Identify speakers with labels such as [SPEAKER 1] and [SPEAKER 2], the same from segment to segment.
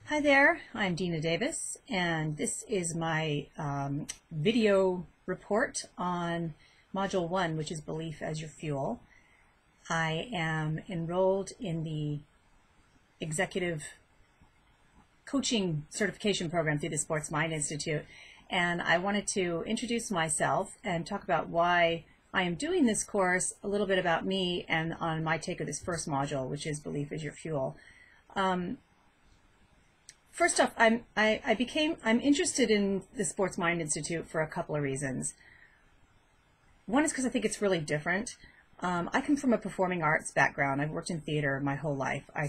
[SPEAKER 1] Hi there, I'm Dina Davis, and this is my video report on Module 1, which is Belief as Your Fuel. I am enrolled in the Executive Coaching Certification Program through the Sports Mind Institute, and I wanted to introduce myself and talk about why I am doing this course, a little bit about me, and on my take of this first module, which is Belief as Your Fuel. First off, I'm interested in the Sports Mind Institute for a couple of reasons. One is because I think it's really different. I come from a performing arts background. I've worked in theater my whole life. I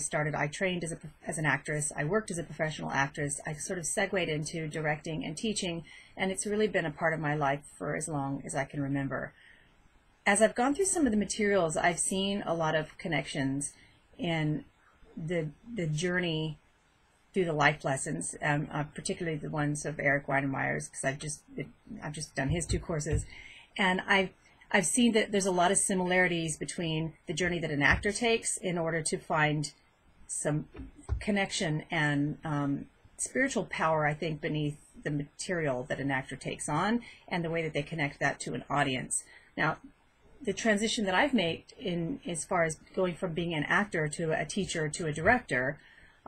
[SPEAKER 1] trained as an actress. I worked as a professional actress. I sort of segued into directing and teaching, and it's really been a part of my life for as long as I can remember. As I've gone through some of the materials, I've seen a lot of connections in the journey through the life lessons, particularly the ones of Eric Weinermeyer's, because I've just done his 2 courses, and I've seen that there's a lot of similarities between the journey that an actor takes in order to find some connection and spiritual power, I think, beneath the material that an actor takes on, and the way that they connect that to an audience. Now, the transition that I've made as far as going from being an actor to a teacher to a director,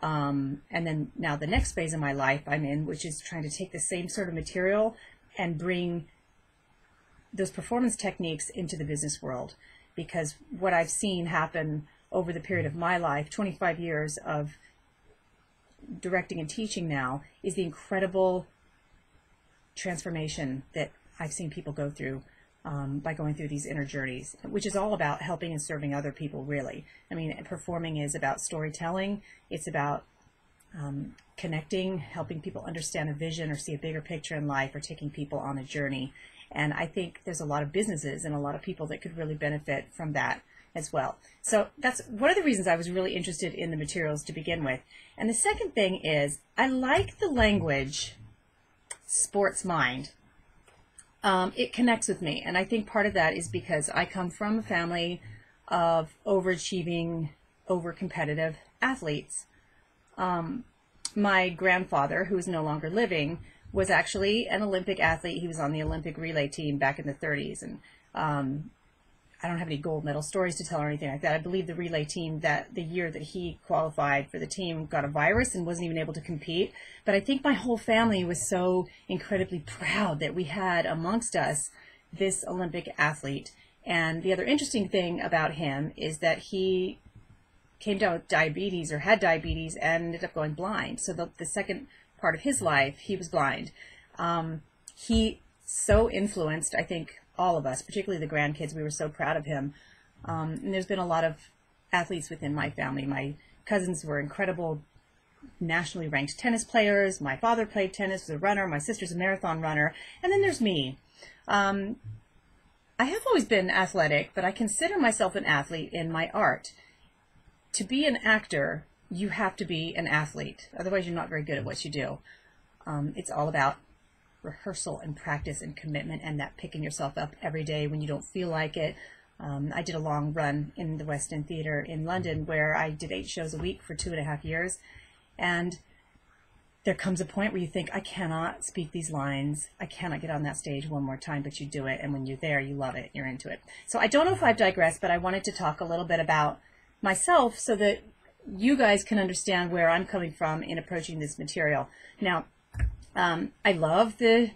[SPEAKER 1] and then now the next phase of my life I'm in, which is trying to take the same sort of material and bring those performance techniques into the business world. Because what I've seen happen over the period of my life, 25 years of directing and teaching now, is the incredible transformation that I've seen people go through by going through these inner journeys, which is all about helping and serving other people, really. I mean, performing is about storytelling. It's about connecting, helping people understand a vision or see a bigger picture in life, or taking people on a journey. And I think there's a lot of businesses and a lot of people that could really benefit from that as well. So that's one of the reasons I was really interested in the materials to begin with. And the second thing is, I like the language sports mind. It connects with me, and I think part of that is because I come from a family of overachieving, over-competitive athletes. My grandfather, who is no longer living, was actually an Olympic athlete. He was on the Olympic relay team back in the 30s, and I don't have any gold medal stories to tell or anything like that. I believe the relay team, that the year that he qualified for the team, got a virus and wasn't even able to compete. But I think my whole family was so incredibly proud that we had amongst us this Olympic athlete. And the other interesting thing about him is that he came down with diabetes, or had diabetes, and ended up going blind. So the second part of his life, he was blind. He so influenced, I think, all of us, particularly the grandkids. We were so proud of him. And there's been a lot of athletes within my family. My cousins were incredible nationally ranked tennis players. My father played tennis, was a runner. My sister's a marathon runner. And then there's me. I have always been athletic, but I consider myself an athlete in my art. To be an actor, you have to be an athlete. Otherwise, you're not very good at what you do. It's all about rehearsal and practice and commitment, and that picking yourself up every day when you don't feel like it. I did a long run in the West End Theatre in London where I did 8 shows a week for 2.5 years, and there comes a point where you think, I cannot speak these lines, I cannot get on that stage one more time, but you do it, and when you're there, you love it, you're into it. So I don't know if I've digressed, but I wanted to talk a little bit about myself so that you guys can understand where I'm coming from in approaching this material. Now, I love the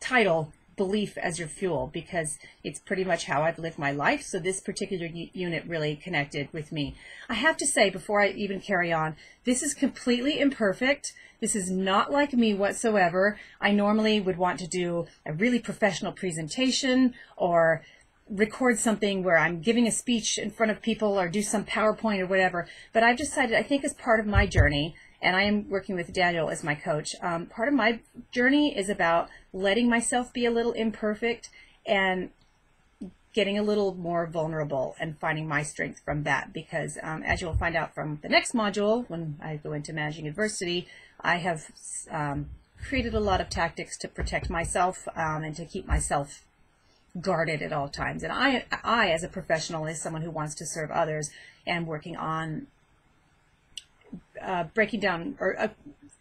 [SPEAKER 1] title, Belief as Your Fuel, because it's pretty much how I've lived my life. So this particular unit really connected with me. I have to say, before I even carry on, this is completely imperfect. This is not like me whatsoever. I normally would want to do a really professional presentation, or record something where I'm giving a speech in front of people, or do some PowerPoint or whatever. But I've decided, I think as part of my journey, and I am working with Daniel as my coach, part of my journey is about letting myself be a little imperfect and getting a little more vulnerable and finding my strength from that. Because as you'll find out from the next module, when I go into managing adversity, I have created a lot of tactics to protect myself and to keep myself guarded at all times. And I as a professional, as someone who wants to serve others and working on breaking down or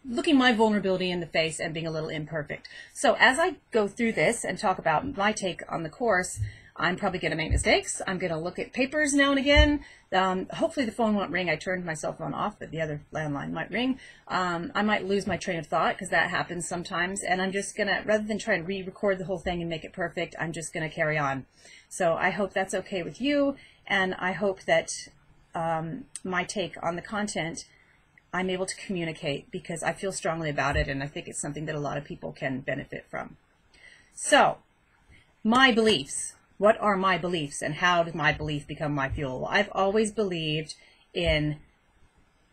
[SPEAKER 1] looking my vulnerability in the face and being a little imperfect. So as I go through this and talk about my take on the course, I'm probably going to make mistakes. I'm going to look at papers now and again. Hopefully the phone won't ring. I turned my cell phone off, but the other landline might ring. I might lose my train of thought because that happens sometimes. And I'm just going to, rather than try and re-record the whole thing and make it perfect, I'm just going to carry on. So I hope that's okay with you. And I hope that my take on the content, I'm able to communicate because I feel strongly about it. And I think it's something that a lot of people can benefit from. So my beliefs. What are my beliefs and how did my belief become my fuel? Well, I've always believed in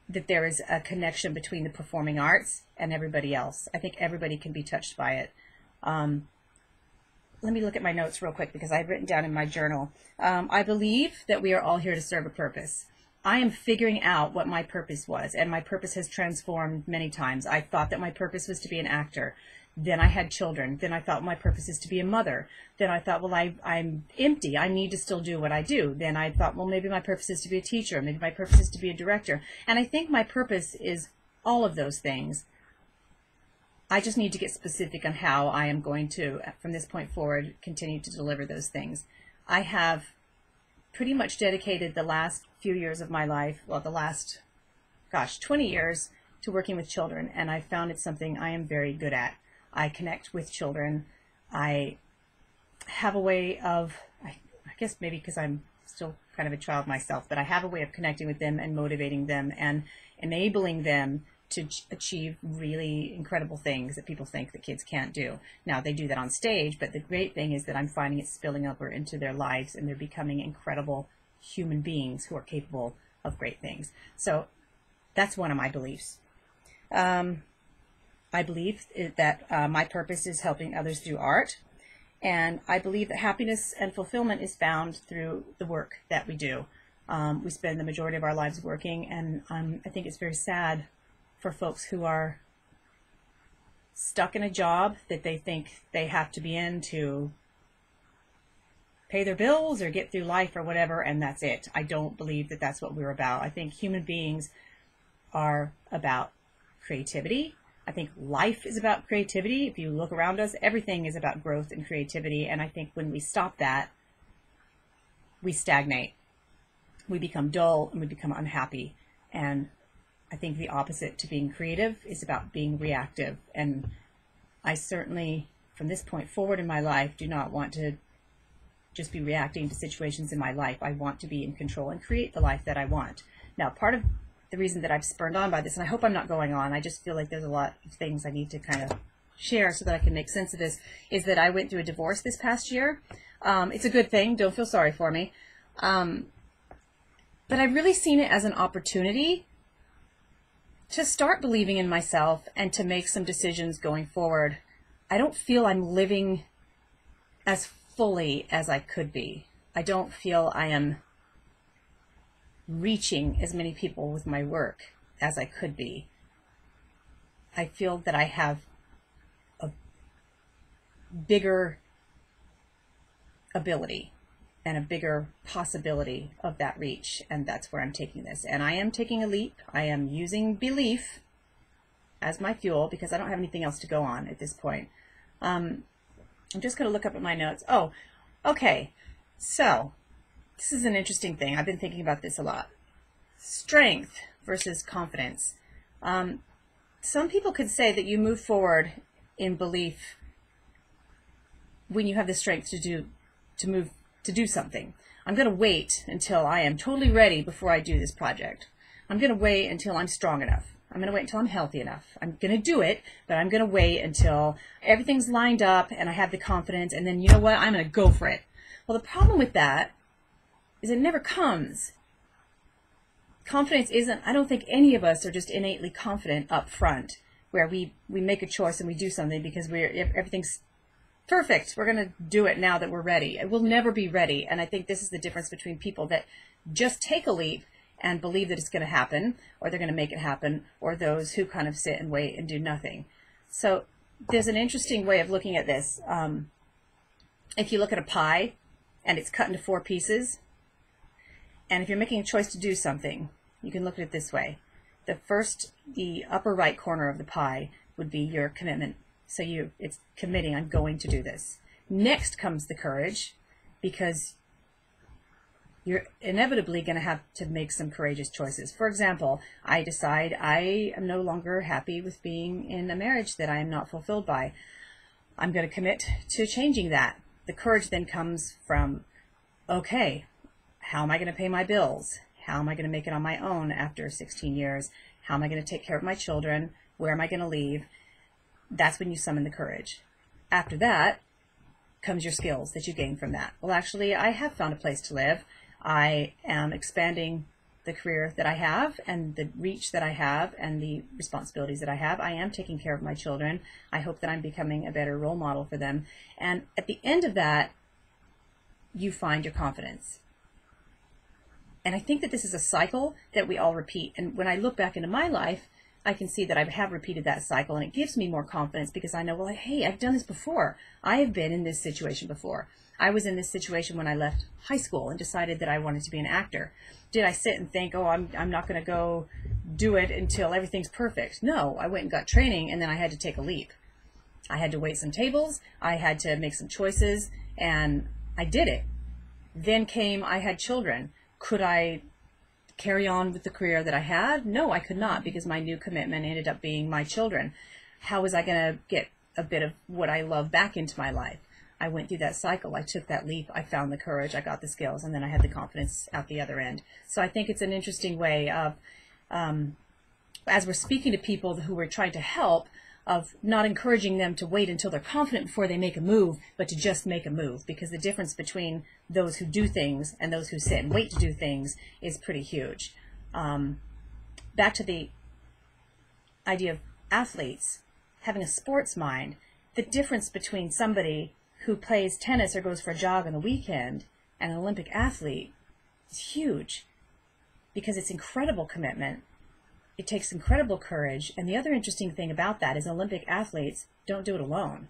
[SPEAKER 1] that there is a connection between the performing arts and everybody else. I think everybody can be touched by it. Let me look at my notes real quick because I've written down in my journal. I believe that we are all here to serve a purpose. I am figuring out what my purpose was, and my purpose has transformed many times. I thought that my purpose was to be an actor. Then I had children. Then I thought my purpose is to be a mother. Then I thought, well, I'm empty. I need to still do what I do. Then I thought, well, maybe my purpose is to be a teacher. Maybe my purpose is to be a director. And I think my purpose is all of those things. I just need to get specific on how I am going to, from this point forward, continue to deliver those things. I have pretty much dedicated the last few years of my life, well, the last, 20 years to working with children. And I found it's something I am very good at. I connect with children. I have a way of, I guess maybe because I'm still kind of a child myself, but I have a way of connecting with them and motivating them and enabling them to achieve really incredible things that people think that kids can't do. Now, they do that on stage, but the great thing is that I'm finding it spilling over into their lives and they're becoming incredible human beings who are capable of great things. So that's one of my beliefs. I believe that my purpose is helping others through art, and I believe that happiness and fulfillment is found through the work that we do. We spend the majority of our lives working, and I think it's very sad for folks who are stuck in a job that they think they have to be in to pay their bills or get through life or whatever, and that's it. I don't believe that that's what we're about. I think human beings are about creativity. I think life is about creativity. If you look around us, everything is about growth and creativity. And I think when we stop that, we stagnate. We become dull and we become unhappy. And I think the opposite to being creative is about being reactive. And I certainly, from this point forward in my life, do not want to just be reacting to situations in my life. I want to be in control and create the life that I want. Now, part of the reason that I've spurned on by this, and I hope I'm not going on, I just feel like there's a lot of things I need to kind of share so that I can make sense of this, is that I went through a divorce this past year. It's a good thing. Don't feel sorry for me. But I've really seen it as an opportunity to start believing in myself and to make some decisions going forward. I don't feel I'm living as fully as I could be. I don't feel I am reaching as many people with my work as I could be. I feel that I have a bigger ability and a bigger possibility of that reach, and that's where I'm taking this. And I am taking a leap. I am using belief as my fuel because I don't have anything else to go on at this point. I'm just going to look up at my notes. Oh, okay. So this is an interesting thing. I've been thinking about this a lot. Strength versus confidence. Some people could say that you move forward in belief when you have the strength to do something. I'm going to wait until I am totally ready before I do this project. I'm going to wait until I'm strong enough. I'm going to wait until I'm healthy enough. I'm going to do it, but I'm going to wait until everything's lined up and I have the confidence, and then you know what? I'm going to go for it. Well, the problem with that is it never comes. Confidence isn't, I don't think any of us are just innately confident up front, where we make a choice and we do something because everything's perfect. We're going to do it now that we're ready. We'll never be ready. And I think this is the difference between people that just take a leap and believe that it's going to happen, or they're going to make it happen, or those who kind of sit and wait and do nothing. So there's an interesting way of looking at this. If you look at a pie and it's cut into 4 pieces, and if you're making a choice to do something, you can look at it this way. the upper right corner of the pie would be your commitment. So it's committing, I'm going to do this. Next comes the courage, because you're inevitably going to have to make some courageous choices. For example, I decide I am no longer happy with being in a marriage that I am not fulfilled by. I'm going to commit to changing that. The courage then comes from, okay, how am I going to pay my bills? How am I going to make it on my own after 16 years? How am I going to take care of my children? Where am I going to leave? That's when you summon the courage. After that comes your skills that you gain from that. Well, actually, I have found a place to live. I am expanding the career that I have and the reach that I have and the responsibilities that I have. I am taking care of my children. I hope that I'm becoming a better role model for them. And at the end of that, you find your confidence. And I think that this is a cycle that we all repeat. And when I look back into my life, I can see that I have repeated that cycle, and it gives me more confidence because I know, well, hey, I've done this before. I have been in this situation before. I was in this situation when I left high school and decided that I wanted to be an actor. Did I sit and think, oh, I'm not going to go do it until everything's perfect? No, I went and got training, and then I had to take a leap. I had to wait some tables. I had to make some choices, and I did it. Then I had children. Could I carry on with the career that I had? No, I could not, because my new commitment ended up being my children. How was I going to get a bit of what I love back into my life? I went through that cycle. I took that leap. I found the courage. I got the skills, and then I had the confidence out the other end. So I think it's an interesting way of, as we're speaking to people who we're trying to help, of not encouraging them to wait until they're confident before they make a move, but to just make a move, because the difference between those who do things and those who sit and wait to do things is pretty huge. Back to the idea of athletes having a sports mind, the difference between somebody who plays tennis or goes for a jog on the weekend and an Olympic athlete is huge, because it's incredible commitment. It takes incredible courage. And the other interesting thing about that is Olympic athletes don't do it alone.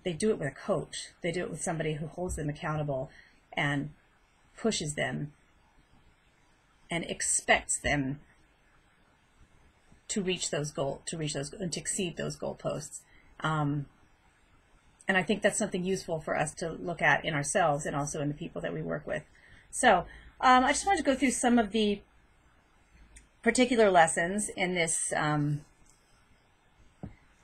[SPEAKER 1] They do it with a coach. They do it with somebody who holds them accountable and pushes them and expects them to reach those goals, and to exceed those goalposts. And I think that's something useful for us to look at in ourselves and also in the people that we work with. So I just wanted to go through some of the particular lessons in this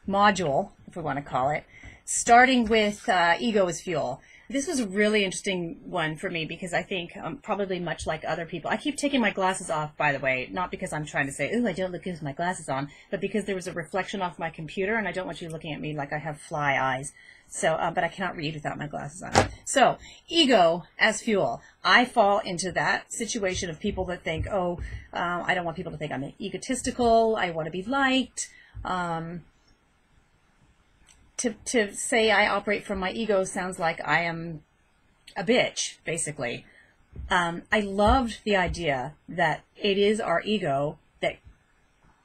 [SPEAKER 1] module, if we want to call it, starting with ego as fuel. This was a really interesting one for me because I think probably much like other people, I keep taking my glasses off, by the way, not because I'm trying to say, ooh, I don't look good with my glasses on, but because there was a reflection off my computer and I don't want you looking at me like I have fly eyes. So, but I cannot read without my glasses on. So, ego as fuel. I fall into that situation of people that think, oh, I don't want people to think I'm egotistical. I want to be liked. To say I operate from my ego sounds like I am a bitch, basically. I loved the idea that it is our ego that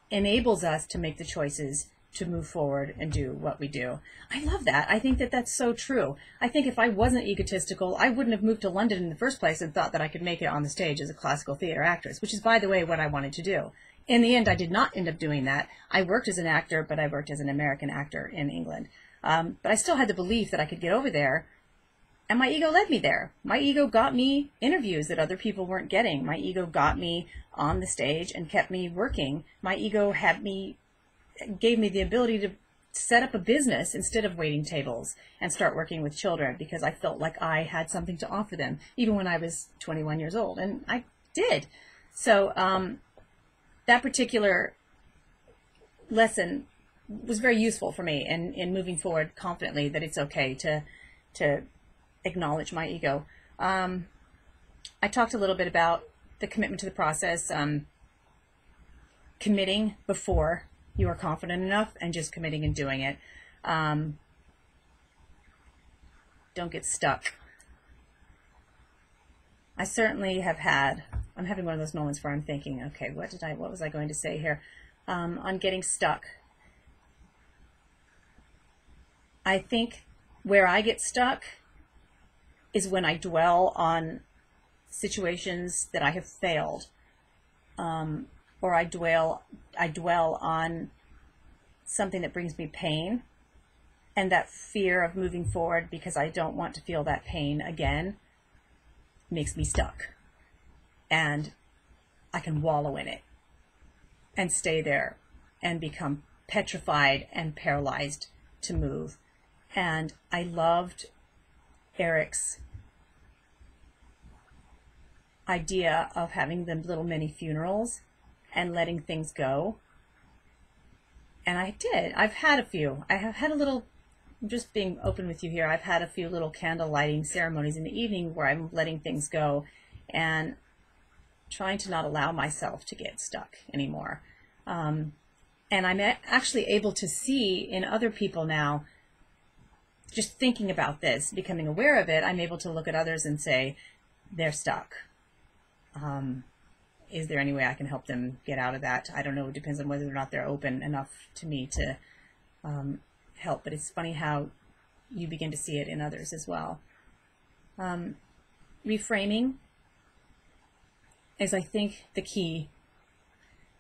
[SPEAKER 1] enables us to make the choices to move forward and do what we do. I love that. I think that that's so true. I think if I wasn't egotistical, I wouldn't have moved to London in the first place and thought that I could make it on the stage as a classical theater actress, which is, by the way, what I wanted to do. In the end, I did not end up doing that. I worked as an actor, but I worked as an American actor in England. But I still had the belief that I could get over there, and my ego led me there. My ego got me interviews that other people weren't getting. My ego got me on the stage and kept me working. My ego gave me the ability to set up a business instead of waiting tables and start working with children because I felt like I had something to offer them, even when I was 21 years old, and I did. So that particular lesson was very useful for me in moving forward confidently that it's okay to acknowledge my ego. I talked a little bit about the commitment to the process, committing before you are confident enough and just committing and doing it. Don't get stuck. I certainly have I'm having one of those moments where I'm thinking, okay, what was I going to say here? On getting stuck. I think where I get stuck is when I dwell on situations that I have failed. or I dwell on something that brings me pain, and that fear of moving forward because I don't want to feel that pain again makes me stuck. And I can wallow in it and stay there and become petrified and paralyzed to move. And I loved Eric's idea of having the little mini funerals and letting things go. And I did. I've had a few. I have had a little, just being open with you here, I've had a few little candle lighting ceremonies in the evening where I'm letting things go and trying to not allow myself to get stuck anymore. And I'm actually able to see in other people now, just thinking about this, becoming aware of it, I'm able to look at others and say, they're stuck. Is there any way I can help them get out of that? I don't know. It depends on whether or not they're open enough to me to help. But it's funny how you begin to see it in others as well. Reframing is, I think, the key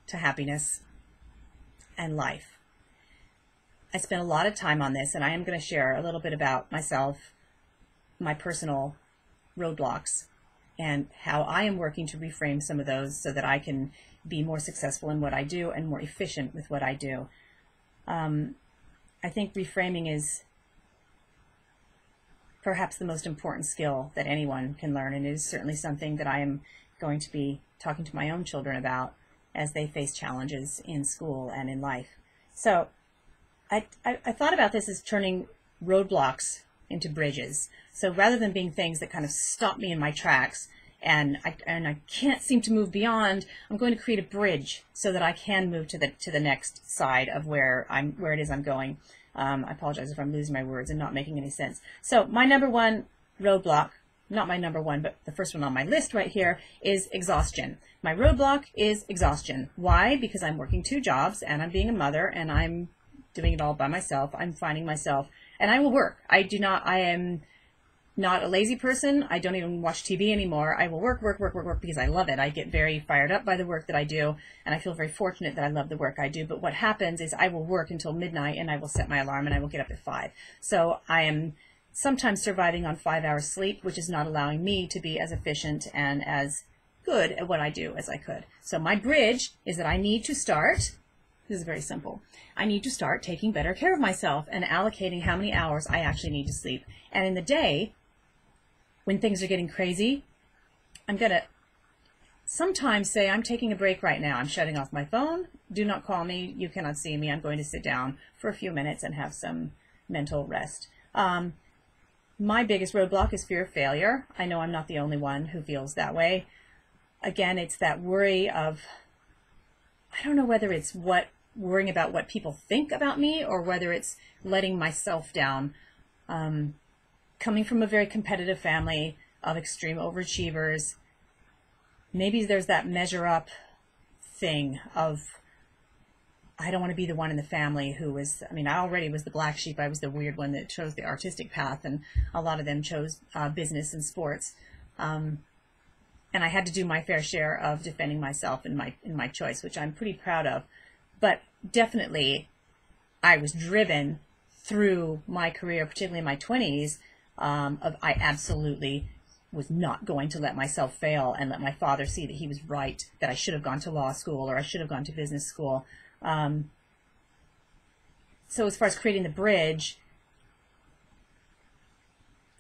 [SPEAKER 1] to happiness and life. I spent a lot of time on this, and I am going to share a little bit about myself, my personal roadblocks, and how I am working to reframe some of those so that I can be more successful in what I do and more efficient with what I do. I think reframing is perhaps the most important skill that anyone can learn, and it is certainly something that I am going to be talking to my own children about as they face challenges in school and in life. So I thought about this as turning roadblocks into bridges. So rather than being things that kind of stop me in my tracks and I can't seem to move beyond, I'm going to create a bridge so that I can move to the next side of where it is I'm going. I apologize if I'm losing my words and not making any sense. So my number one roadblock, not my number one, but the first one on my list right here, is exhaustion. My roadblock is exhaustion. Why? Because I'm working 2 jobs and I'm being a mother and I'm doing it all by myself. I'm finding myself, and I will work. I am not a lazy person. I don't even watch TV anymore. I will work because I love it. I get very fired up by the work that I do, and I feel very fortunate that I love the work I do. But what happens is I will work until midnight and I will set my alarm and I will get up at 5. So I am sometimes surviving on 5 hours sleep, which is not allowing me to be as efficient and as good at what I do as I could. So my bridge is that I need to start, this is very simple, I need to start taking better care of myself and allocating how many hours I actually need to sleep. And in the day, when things are getting crazy, I'm going to sometimes say, I'm taking a break right now. I'm shutting off my phone. Do not call me. You cannot see me. I'm going to sit down for a few minutes and have some mental rest. My biggest roadblock is fear of failure. I know I'm not the only one who feels that way. Again, it's that worry of, I don't know whether it's worrying about what people think about me or whether it's letting myself down. Coming from a very competitive family of extreme overachievers, maybe there's that measure up thing of, I don't want to be the one in the family who was, I mean, I already was the black sheep. I was the weird one that chose the artistic path, and a lot of them chose business and sports. And I had to do my fair share of defending myself in my choice, which I'm pretty proud of. But definitely, I was driven through my career, particularly in my 20s, I absolutely was not going to let myself fail and let my father see that he was right, that I should have gone to law school or I should have gone to business school. So as far as creating the bridge,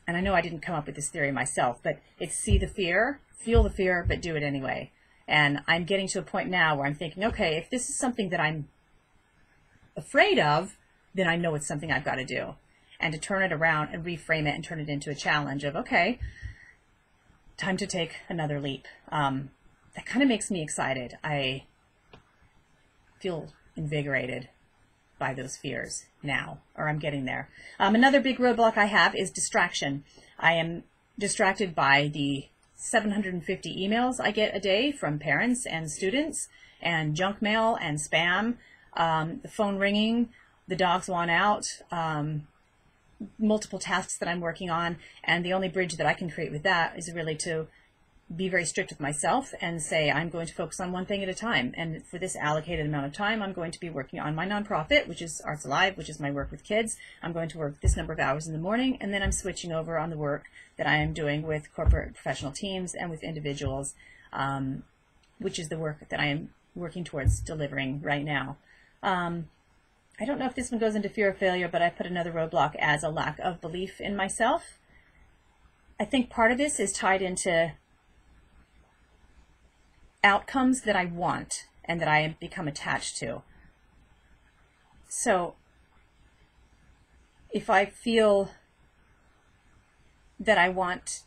[SPEAKER 1] and I know I didn't come up with this theory myself, but it's see the fear, feel the fear, but do it anyway. And I'm getting to a point now where I'm thinking, okay, if this is something that I'm afraid of, then I know it's something I've got to do. And to turn it around and reframe it and turn it into a challenge of, okay, time to take another leap. That kind of makes me excited. I feel invigorated by those fears now, or I'm getting there. Another big roadblock I have is distraction. I am distracted by the 750 emails I get a day from parents and students, and junk mail and spam, the phone ringing, the dogs want out, multiple tasks that I'm working on, and the only bridge that I can create with that is really to be very strict with myself and say, I'm going to focus on one thing at a time. And for this allocated amount of time, I'm going to be working on my nonprofit, which is Arts Alive, which is my work with kids. I'm going to work this number of hours in the morning, and then I'm switching over on the work that I am doing with corporate professional teams and with individuals, which is the work that I am working towards delivering right now. I don't know if this one goes into fear of failure, but I put another roadblock as a lack of belief in myself. I think part of this is tied into outcomes that I want and that I become attached to. So if I feel that I want,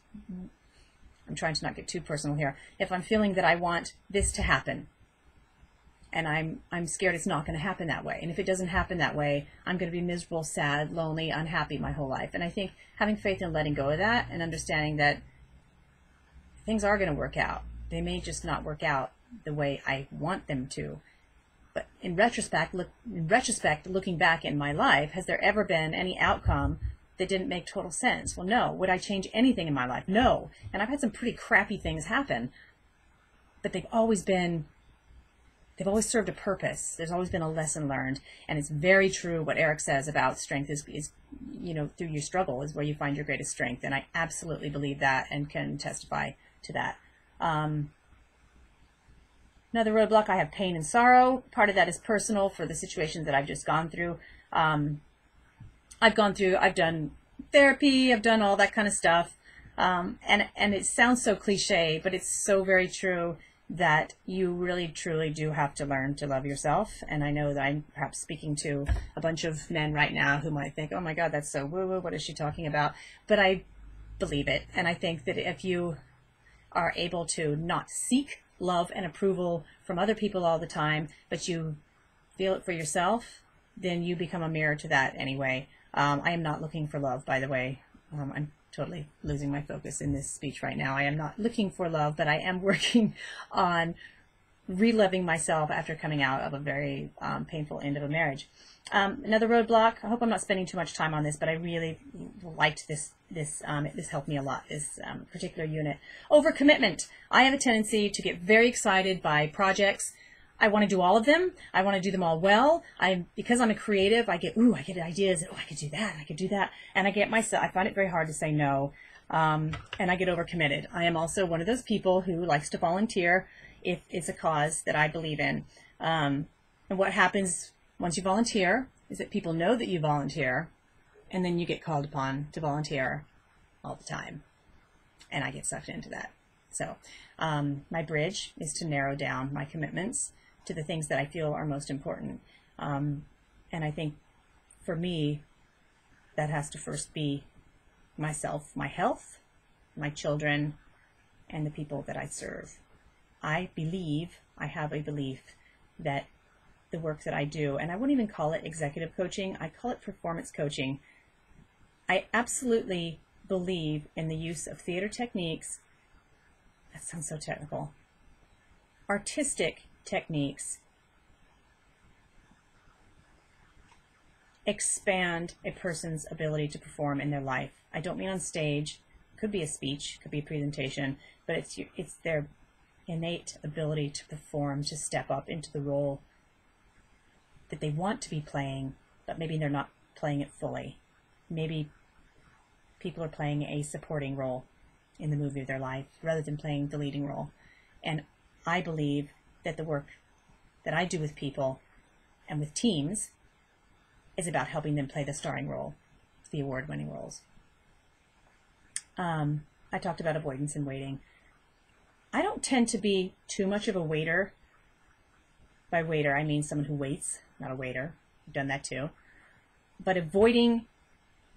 [SPEAKER 1] I'm trying to not get too personal here, if I'm feeling that I want this to happen, and I'm scared it's not going to happen that way, and if it doesn't happen that way, I'm going to be miserable, sad, lonely, unhappy my whole life. And I think having faith in letting go of that and understanding that things are going to work out. They may just not work out the way I want them to. But in retrospect, looking back in my life, has there ever been any outcome that didn't make total sense? Well, no. Would I change anything in my life? No. And I've had some pretty crappy things happen, but they've always served a purpose. There's always been a lesson learned. And it's very true what Eric says about strength is through your struggle is where you find your greatest strength. And I absolutely believe that and can testify to that. Another roadblock, I have pain and sorrow. Part of that is personal for the situations that I've just gone through. I've done therapy, I've done all that kind of stuff. And it sounds so cliche, but it's so very true that you really truly do have to learn to love yourself. And I know that I'm perhaps speaking to a bunch of men right now who might think, oh my God, that's so woo-woo, what is she talking about? But I believe it. And I think that if you are able to not seek love and approval from other people all the time, but you feel it for yourself, then you become a mirror to that anyway. I am not looking for love, by the way. I'm totally losing my focus in this speech right now. I am not looking for love, but I am working on re-loving myself after coming out of a very painful end of a marriage. Another roadblock, I hope I'm not spending too much time on this, but I really liked this helped me a lot, this particular unit. Overcommitment. I have a tendency to get very excited by projects. I want to do all of them. I want to do them all well. Because I'm a creative, I get ideas. Oh, I could do that. I could do that. And I find it very hard to say no. And I get overcommitted. I am also one of those people who likes to volunteer if it's a cause that I believe in. And what happens once you volunteer is that people know that you volunteer, and then you get called upon to volunteer all the time. And I get sucked into that. So my bridge is to narrow down my commitments to the things that I feel are most important. And I think for me, that has to first be myself, my health, my children, and the people that I serve. I have a belief that the work that I do, and I wouldn't even call it executive coaching, I call it performance coaching. I absolutely believe in the use of theater techniques. That sounds so technical. Artistic techniques expand a person's ability to perform in their life. I don't mean on stage. Could be a speech, could be a presentation, but it's their innate ability to perform, to step up into the role that they want to be playing, but maybe they're not playing it fully. Maybe people are playing a supporting role in the movie of their life rather than playing the leading role. And I believe that the work that I do with people and with teams is about helping them play the starring role, the award-winning roles. I talked about avoidance and waiting. I don't tend to be too much of a waiter. By waiter, I mean someone who waits, not a waiter. I've done that too. But avoiding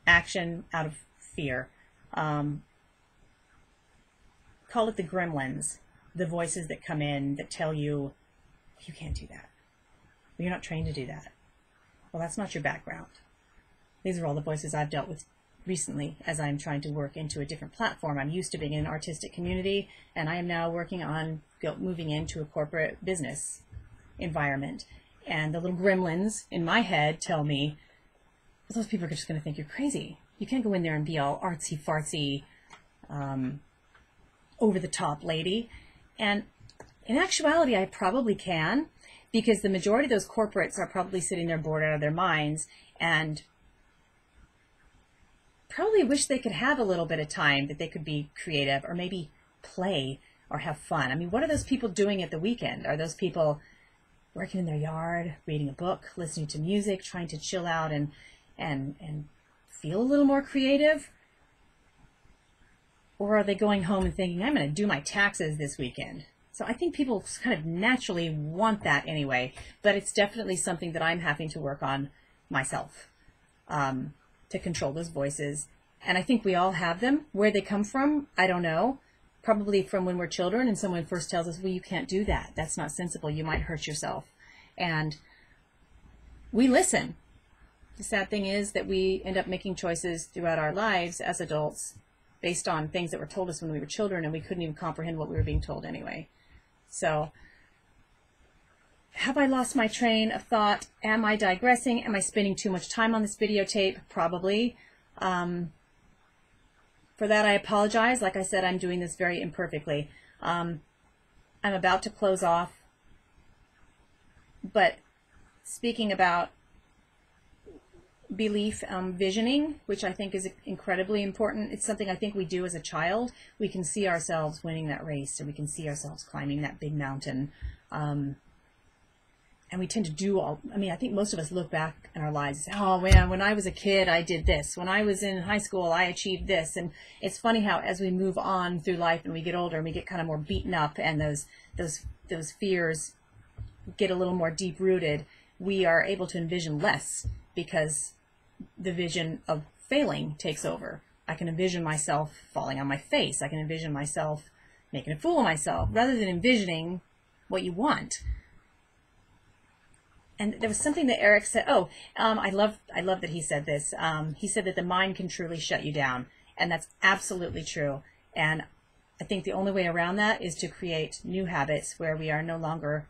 [SPEAKER 1] action out of fear. Call it the gremlins, the voices that come in that tell you, you can't do that. You're not trained to do that. Well, that's not your background. These are all the voices I've dealt with recently as I'm trying to work into a different platform. I'm used to being in an artistic community, and I am now working on moving into a corporate business environment. And the little gremlins in my head tell me, well, those people are just going to think you're crazy. You can't go in there and be all artsy-fartsy, over-the-top lady. And in actuality, I probably can, because the majority of those corporates are probably sitting there bored out of their minds and probably wish they could have a little bit of time that they could be creative or maybe play or have fun. I mean, what are those people doing at the weekend? Are those people working in their yard, reading a book, listening to music, trying to chill out and feel a little more creative? Or are they going home and thinking, I'm going to do my taxes this weekend? So I think people kind of naturally want that anyway, but it's definitely something that I'm having to work on myself, to control those voices. And I think we all have them. Where they come from, I don't know. Probably from when we're children and someone first tells us, well, you can't do that. That's not sensible. You might hurt yourself. And we listen. The sad thing is that we end up making choices throughout our lives as adults based on things that were told us when we were children, and we couldn't even comprehend what we were being told anyway. So, have I lost my train of thought? Am I digressing? Am I spending too much time on this videotape? Probably. For that, I apologize. Like I said, I'm doing this very imperfectly. I'm about to close off. But speaking about belief, visioning, which I think is incredibly important. It's something I think we do as a child. We can see ourselves winning that race, or we can see ourselves climbing that big mountain. And we tend to do all, I mean, I think most of us look back in our lives and say, oh man, when I was a kid, I did this. When I was in high school, I achieved this. And it's funny how as we move on through life and we get older and we get kind of more beaten up, and those fears get a little more deep rooted, we are able to envision less, because the vision of failing takes over. I can envision myself falling on my face. I can envision myself making a fool of myself, rather than envisioning what you want. And there was something that Eric said. Oh, I love that he said this. He said that the mind can truly shut you down, and that's absolutely true. And I think the only way around that is to create new habits where we are no longer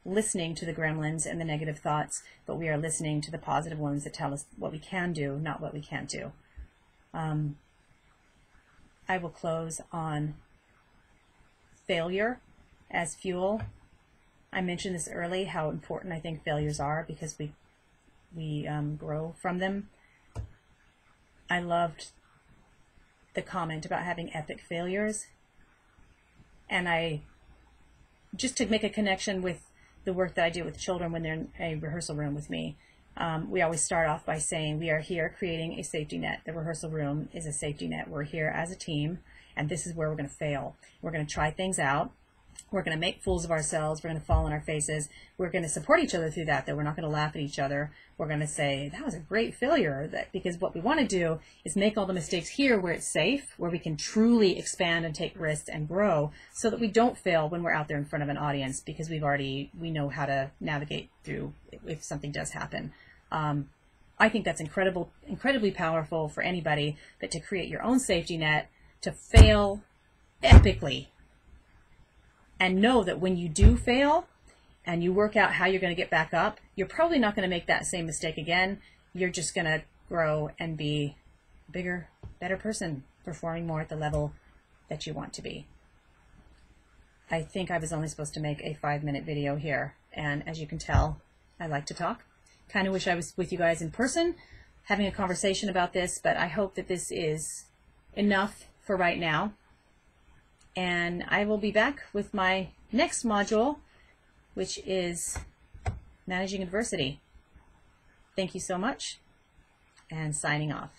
[SPEAKER 1] listening to the gremlins and the negative thoughts, but we are listening to the positive ones that tell us what we can do, not what we can't do. I will close on failure as fuel. I mentioned this early, how important I think failures are, because we grow from them. I loved the comment about having epic failures. And just to make a connection with the work that I do with children when they're in a rehearsal room with me, we always start off by saying we are here creating a safety net. The rehearsal room is a safety net. We're here as a team, and this is where we're going to fail. We're going to try things out. We're going to make fools of ourselves. We're going to fall on our faces. We're going to support each other through that, though. We're not going to laugh at each other. We're going to say, that was a great failure, because what we want to do is make all the mistakes here where it's safe, where we can truly expand and take risks and grow, so that we don't fail when we're out there in front of an audience, because we know how to navigate through if something does happen. I think that's incredibly powerful for anybody, but to create your own safety net, to fail epically, and know that when you do fail and you work out how you're going to get back up, you're probably not going to make that same mistake again. You're just going to grow and be a bigger, better person, performing more at the level that you want to be. I think I was only supposed to make a 5-minute video here, and as you can tell, I like to talk. Kind of wish I was with you guys in person having a conversation about this, but I hope that this is enough for right now. And I will be back with my next module, which is managing adversity. Thank you so much, and signing off.